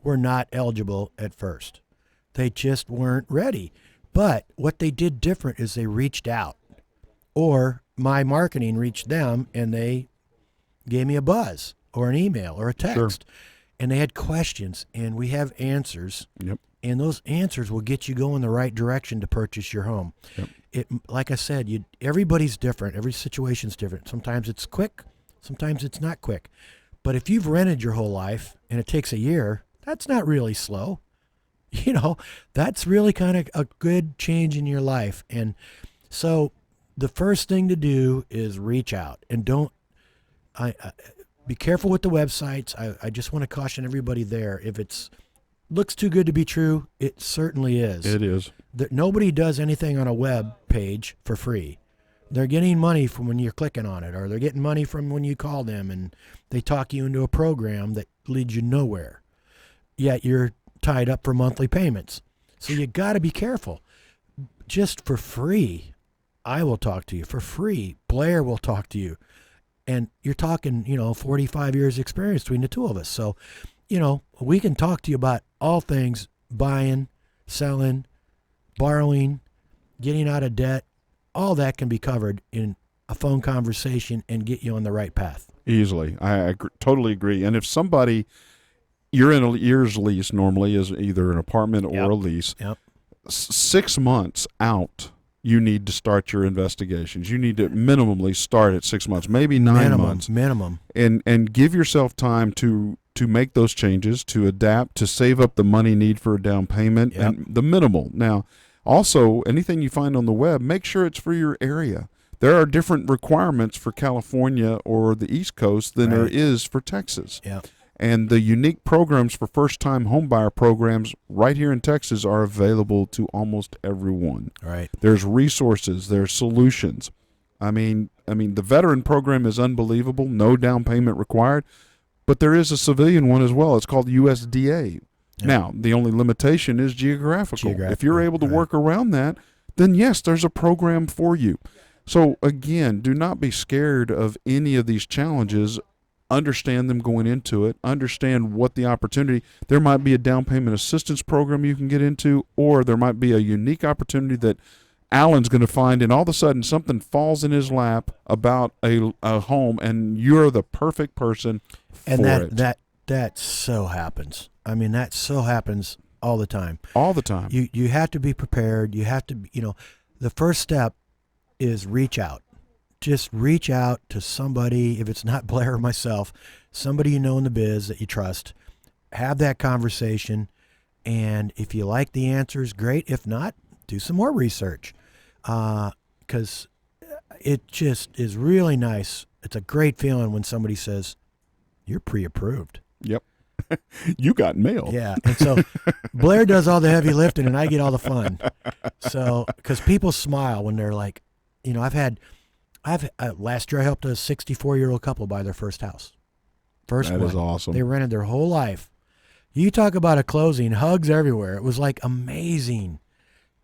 were not eligible at first. They just weren't ready. But what they did different is they reached out, or my marketing reached them and they gave me a buzz or an email or a text. Sure. And they had questions, and we have answers. Yep. And those answers will get you going the right direction to purchase your home. Yep. Like I said, everybody's different. Every situation's different. Sometimes it's quick. Sometimes it's not quick. But if you've rented your whole life and it takes a year, that's not really slow. That's really kind of a good change in your life. And so the first thing to do is reach out, and don't be careful with the websites. I just want to caution everybody there. If it's looks too good to be true, it certainly is. It is. Nobody does anything on a web page for free. They're getting money from when you're clicking on it, or they're getting money from when you call them and they talk you into a program that leads you nowhere. Yet you're tied up for monthly payments. So you got to be careful. Just for free, I will talk to you. For free, Blair will talk to you. And you're talking, 45 years experience between the two of us. So, we can talk to you about all things buying, selling, borrowing, getting out of debt. All that can be covered in a phone conversation and get you on the right path. Easily. I totally agree. And if you're in a year's lease normally, is either an apartment or a lease. Yep. 6 months out, you need to start your investigations. You need to minimally start at 6 months, maybe 9 months. Minimum. And give yourself time to make those changes, to adapt, to save up the money need for a down payment, and the minimal. Now, also, anything you find on the web, make sure it's for your area. There are different requirements for California or the East Coast than there is for Texas. Yeah. And the unique programs for first-time homebuyer programs right here in Texas are available to almost everyone. Right. There's resources. There's solutions. I mean, the veteran program is unbelievable. No down payment required. But there is a civilian one as well. It's called USDA. Yeah. Now, the only limitation is geographical. If you're able to work around that, then yes, there's a program for you. So again, do not be scared of any of these challenges. Understand them going into it. Understand what the opportunity. There might be a down payment assistance program you can get into, or there might be a unique opportunity that Alan's going to find, and all of a sudden something falls in his lap about a home, and you're the perfect person for it. That so happens. I mean, that so happens all the time. All the time. You have to be prepared. You have to, the first step is reach out. Just reach out to somebody, if it's not Blair or myself, somebody you know in the biz that you trust. Have that conversation, and if you like the answers, great. If not, do some more research. Because, it just is really nice. It's a great feeling when somebody says, "You're pre-approved." Yep. You got mail. Yeah, and so Blair does all the heavy lifting, and I get all the fun. So, because people smile when they're like, last year I helped a 64-year-old couple buy their first house. First That one. is awesome. They rented their whole life. You talk about a closing, hugs everywhere. It was like amazing,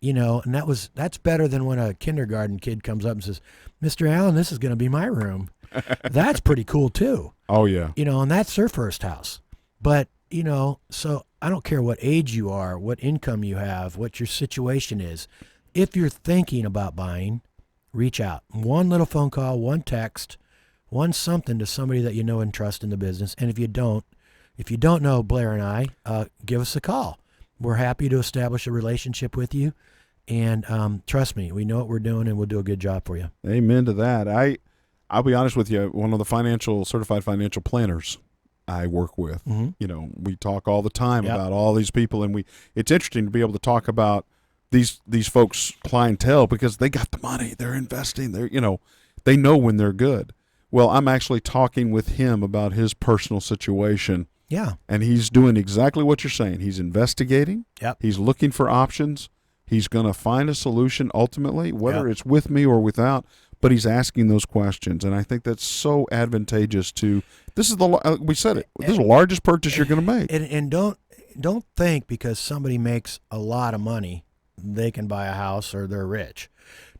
and that's better than when a kindergarten kid comes up and says, "Mr. Allen, this is going to be my room." That's pretty cool too. Oh, yeah. And that's their first house. But, so I don't care what age you are, what income you have, what your situation is. If you're thinking about buying, reach out. One little phone call, one text, one something to somebody that you know and trust in the business. And if you don't know Blair and I, give us a call. We're happy to establish a relationship with you. And trust me, we know what we're doing, and we'll do a good job for you. Amen to that. I'll be honest with you. One of the certified financial planners I work with, we talk all the time about all these people, and it's interesting to be able to talk about these folks' clientele because they got the money, they're investing, they know when they're good. Well, I'm actually talking with him about his personal situation. Yeah. And he's doing exactly what you're saying. He's investigating. Yep. He's looking for options. He's going to find a solution ultimately, whether it's with me or without, but he's asking those questions. And I think that's so advantageous this is the largest purchase you're going to make. And don't think because somebody makes a lot of money, they can buy a house or they're rich.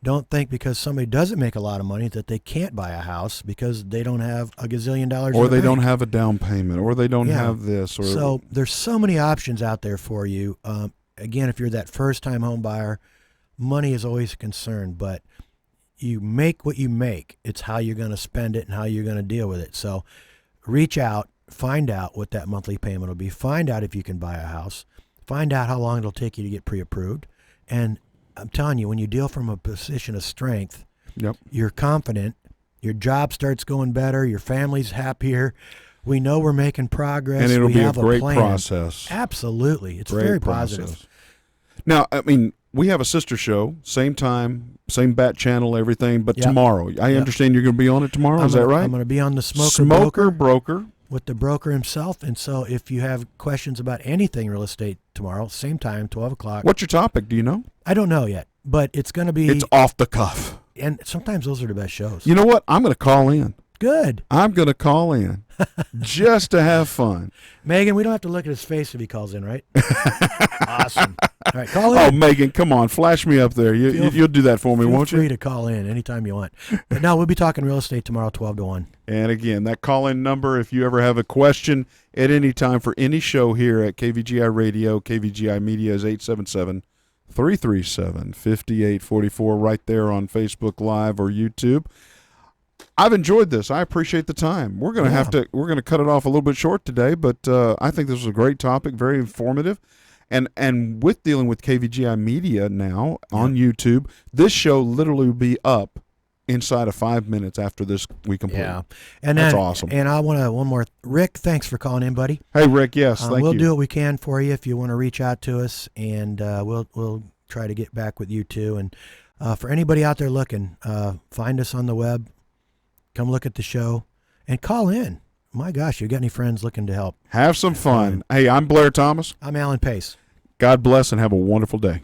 Don't think because somebody doesn't make a lot of money that they can't buy a house because they don't have a gazillion dollars. Or they don't have a down payment, or they don't have this. So there's so many options out there for you. Again, if you're that first-time home buyer, money is always a concern, but you make what you make. It's how you're going to spend it and how you're going to deal with it. So reach out, find out what that monthly payment will be, find out if you can buy a house, find out how long it'll take you to get pre-approved. And I'm telling you, when you deal from a position of strength, you're confident, your job starts going better, your family's happier. We know we're making progress. And it'll we be a have great plan. Process. Absolutely. It's Great very process. positive. Now, we have a sister show, same time, same bat channel, everything, but tomorrow. I understand you're going to be on it tomorrow. Is that right? I'm going to be on the Smoker Broker. With the broker himself. And so if you have questions about anything real estate tomorrow, same time, 12 o'clock. What's your topic? Do you know? I don't know yet, but it's going to be. It's off the cuff. And sometimes those are the best shows. You know what? I'm going to call in. Good. I'm going to call in just to have fun. Megan, we don't have to look at his face if he calls in, right? Awesome. All right, call in. Oh, Megan, come on. Flash me up there. You'll do that for me, won't you? Feel free to call in anytime you want. But no, we'll be talking real estate tomorrow, 12 to 1. And again, that call-in number, if you ever have a question at any time for any show here at KVGI Radio, KVGI Media, is 877-337-5844 right there on Facebook Live or YouTube. I've enjoyed this. I appreciate the time. We're going to we're going to cut it off a little bit short today, but I think this was a great topic, very informative. And with dealing with KVGI Media now on YouTube, this show literally will be up inside of 5 minutes after this we complete. Yeah. And that's awesome. And I want to one more. Rick, thanks for calling in, buddy. Hey, Rick, yes, thank you. We'll do what we can for you if you want to reach out to us, and we'll try to get back with you too. And for anybody out there looking, find us on the web. Come look at the show and call in. My gosh, you got any friends looking to help? Have some fun. Hey, I'm Blair Thomas. I'm Alan Pace. God bless and have a wonderful day.